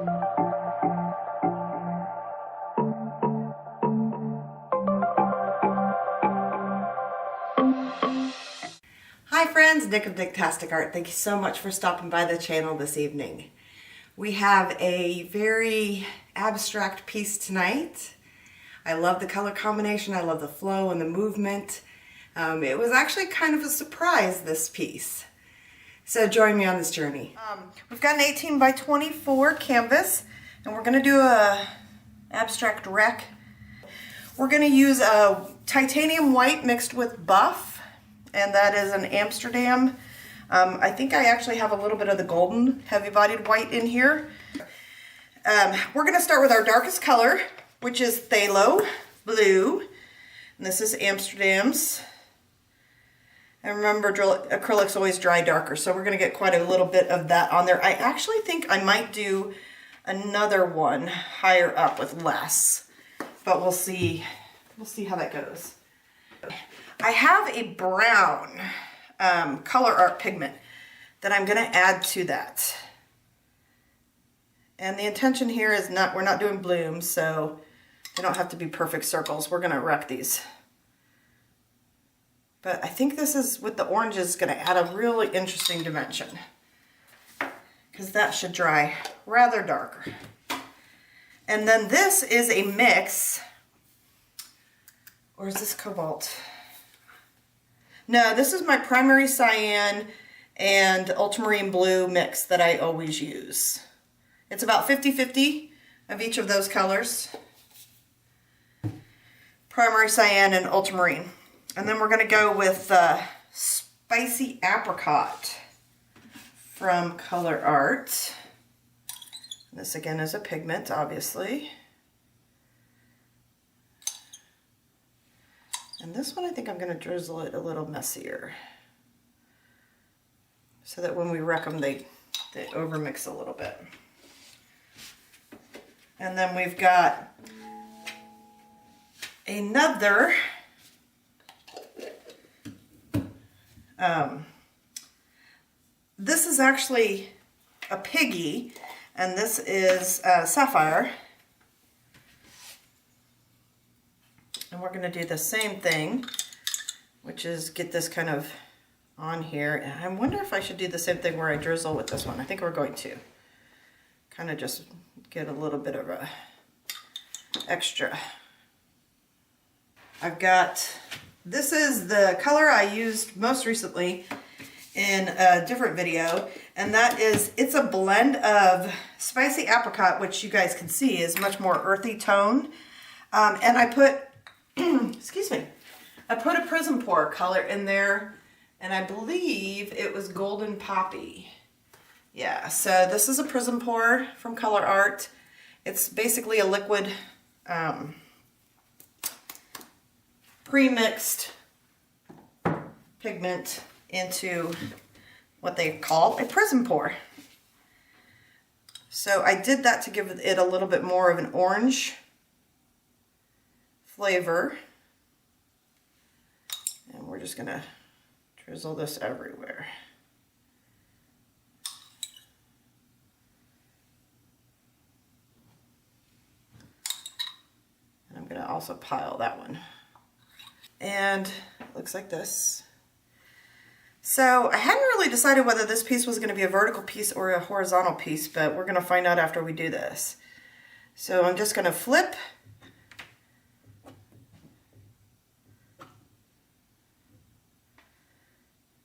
Hi friends, Nick of Nicktastic Art. Thank you so much for stopping by the channel this evening. We have a very abstract piece tonight. I love the color combination, I love the flow and the movement. It was actually kind of a surprise, this piece. So join me on this journey. We've got an 18 by 24 canvas and we're going to do a abstract wreck. We're going to use a titanium white mixed with buff. And that is an Amsterdam. I think I actually have a little bit of the golden heavy-bodied white in here. We're going to start with our darkest color, which is Phthalo Blue. And this is Amsterdam's. And remember, acrylics always dry darker, so we're going to get quite a little bit of that on there. I actually think I might do another one higher up with less, but we'll see. We'll see how that goes. I have a brown ColourArte pigment that I'm going to add to that. And the intention here is we're not doing blooms, so they don't have to be perfect circles. We're going to wreck these. But I think this is, with the oranges, going to add a really interesting dimension. Because that should dry rather darker. And then this is a mix. Or is this cobalt? No, this is my primary cyan and ultramarine blue mix that I always use. It's about 50-50 of each of those colors. Primary cyan and ultramarine. And then we're going to go with Spicey Apricot from ColourArte. This again is a pigment, obviously. And this one I think I'm going to drizzle it a little messier, so that when we wreck them they overmix a little bit. And then we've got another this is actually a piggy, and this is Sapphire. And we're going to do the same thing, which is get this kind of on here. And I wonder if I should do the same thing where I drizzle with this one. I think we're going to. Kind of just get a little bit of a extra. I've got, this is the color I used most recently in a different video. And that is, it's a blend of Spicy Apricot, which you guys can see is much more earthy tone. And I put excuse me, I put a prism pour color in there, and I believe it was Golden Poppy. Yeah, so this is a prism pour from ColourArte. It's basically a liquid pre-mixed pigment into what they call a prism pour. So I did that to give it a little bit more of an orange flavor, and we're just gonna drizzle this everywhere. And I'm gonna also pile that one. And it looks like this. So I hadn't really decided whether this piece was gonna be a vertical piece or a horizontal piece, but we're gonna find out after we do this. So I'm just gonna flip.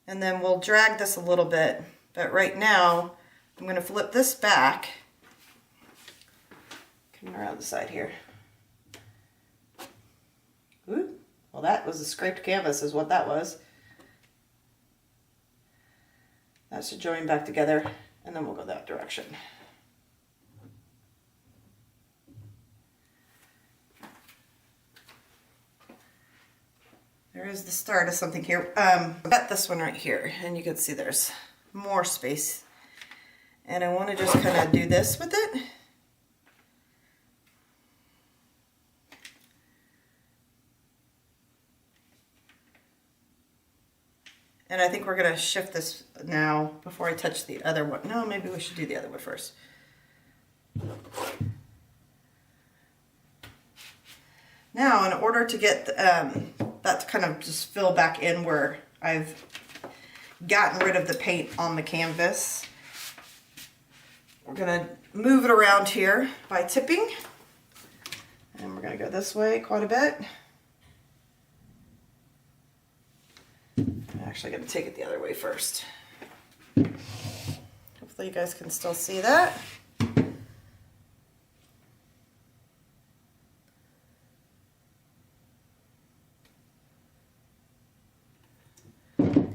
And then we'll drag this a little bit, but right now I'm going to flip this back. Come around the side here. Ooh, well that was a scraped canvas is what that was. That should join back together, and then we'll go that direction. There is the start of something here. I've got this one right here, and you can see there's more space. And I want to just kind of do this with it. And I think we're going to shift this now before I touch the other one. No, maybe we should do the other one first. Now, in order to get that to kind of just fill back in where I've gotten rid of the paint on the canvas, we're gonna move it around here by tipping. And we're gonna go this way quite a bit. I'm actually gonna take it the other way first. Hopefully you guys can still see that.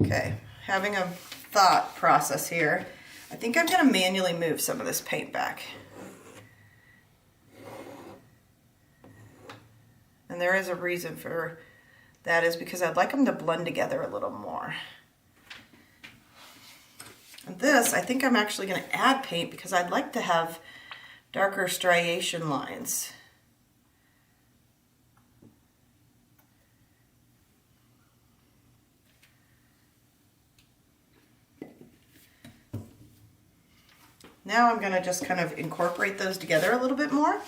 Okay, having a thought process here. I think I'm going to manually move some of this paint back. And there is a reason for that, is because I'd like them to blend together a little more. And this, I think I'm actually going to add paint because I'd like to have darker striation lines. Now I'm going to just kind of incorporate those together a little bit more.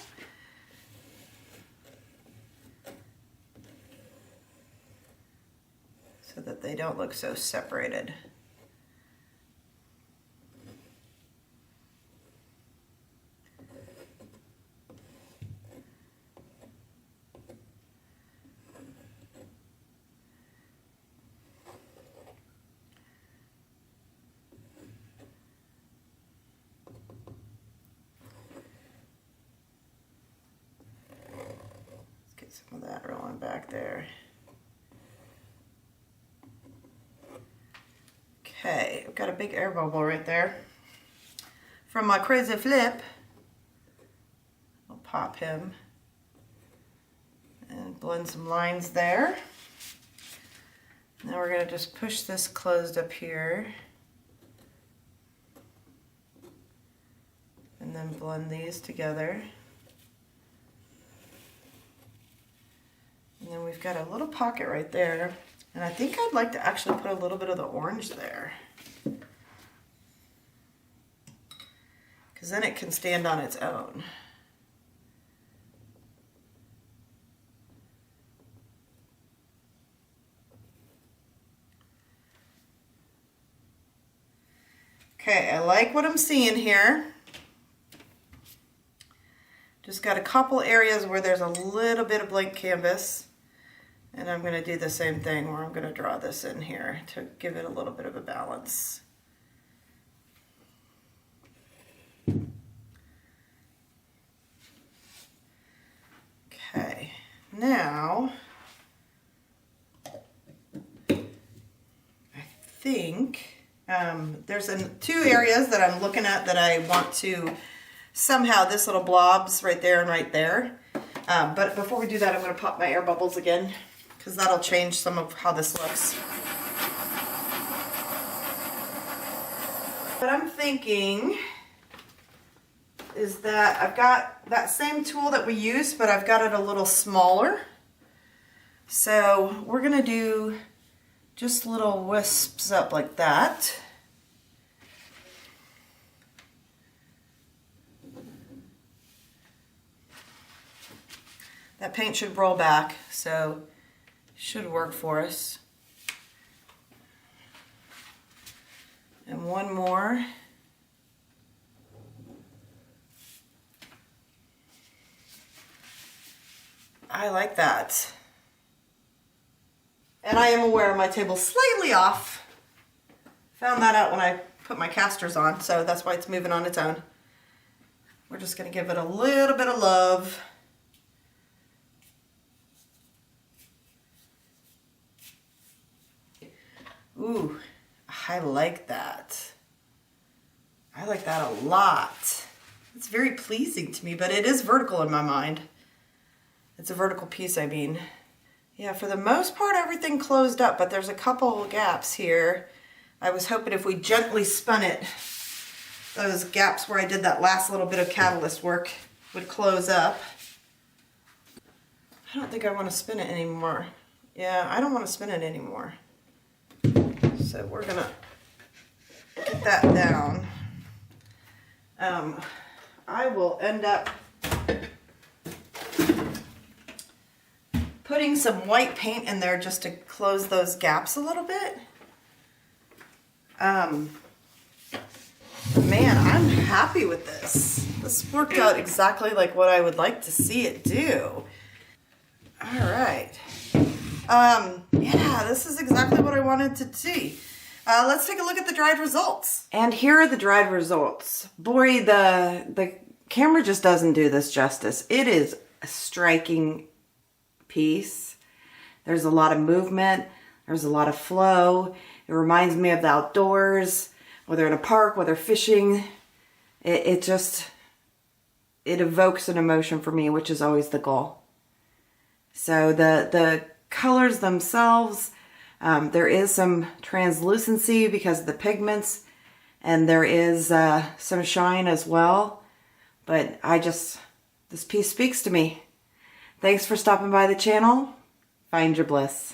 So that they don't look so separated. Some of that rolling back there. Okay, I've got a big air bubble right there from my crazy flip. I'll pop him and blend some lines there. Now we're going to just push this closed up here and then blend these together. And then we've got a little pocket right there. And I think I'd like to actually put a little bit of the orange there, because then it can stand on its own. Okay, I like what I'm seeing here. Just got a couple areas where there's a little bit of blank canvas. And I'm going to do the same thing where I'm going to draw this in here to give it a little bit of a balance. Okay, now I think there's two areas that I'm looking at that I want to somehow, this little blobs right there and right there. But before we do that, I'm going to pop my air bubbles again, because that'll change some of how this looks. What I'm thinking is that I've got that same tool that we used, but I've got it a little smaller. So we're going to do just little wisps up like that. That paint should roll back, so should work for us. And one more. I like that. And I am aware my table's slightly off. Found that out when I put my casters on, so that's why it's moving on its own. We're just going to give it a little bit of love. Ooh, I like that. I like that a lot. It's very pleasing to me, but it is vertical in my mind. It's a vertical piece, I mean. Yeah, for the most part, everything closed up, but there's a couple gaps here. I was hoping if we gently spun it, those gaps where I did that last little bit of catalyst work would close up. I don't think I want to spin it anymore. Yeah, I don't want to spin it anymore. So we're gonna get that down. I will end up putting some white paint in there just to close those gaps a little bit. Man, I'm happy with this. This worked out exactly like what I would like to see it do. All right. Yeah, this is exactly what I wanted to see. Let's take a look at the dried results. And here are the dried results. Boy, the camera just doesn't do this justice. It is a striking piece. There's a lot of movement. There's a lot of flow. It reminds me of the outdoors, whether in a park, whether fishing. It evokes an emotion for me, which is always the goal. So the colors themselves, there is some translucency because of the pigments, and there is some shine as well. But this piece speaks to me. Thanks for stopping by the channel. Find your bliss.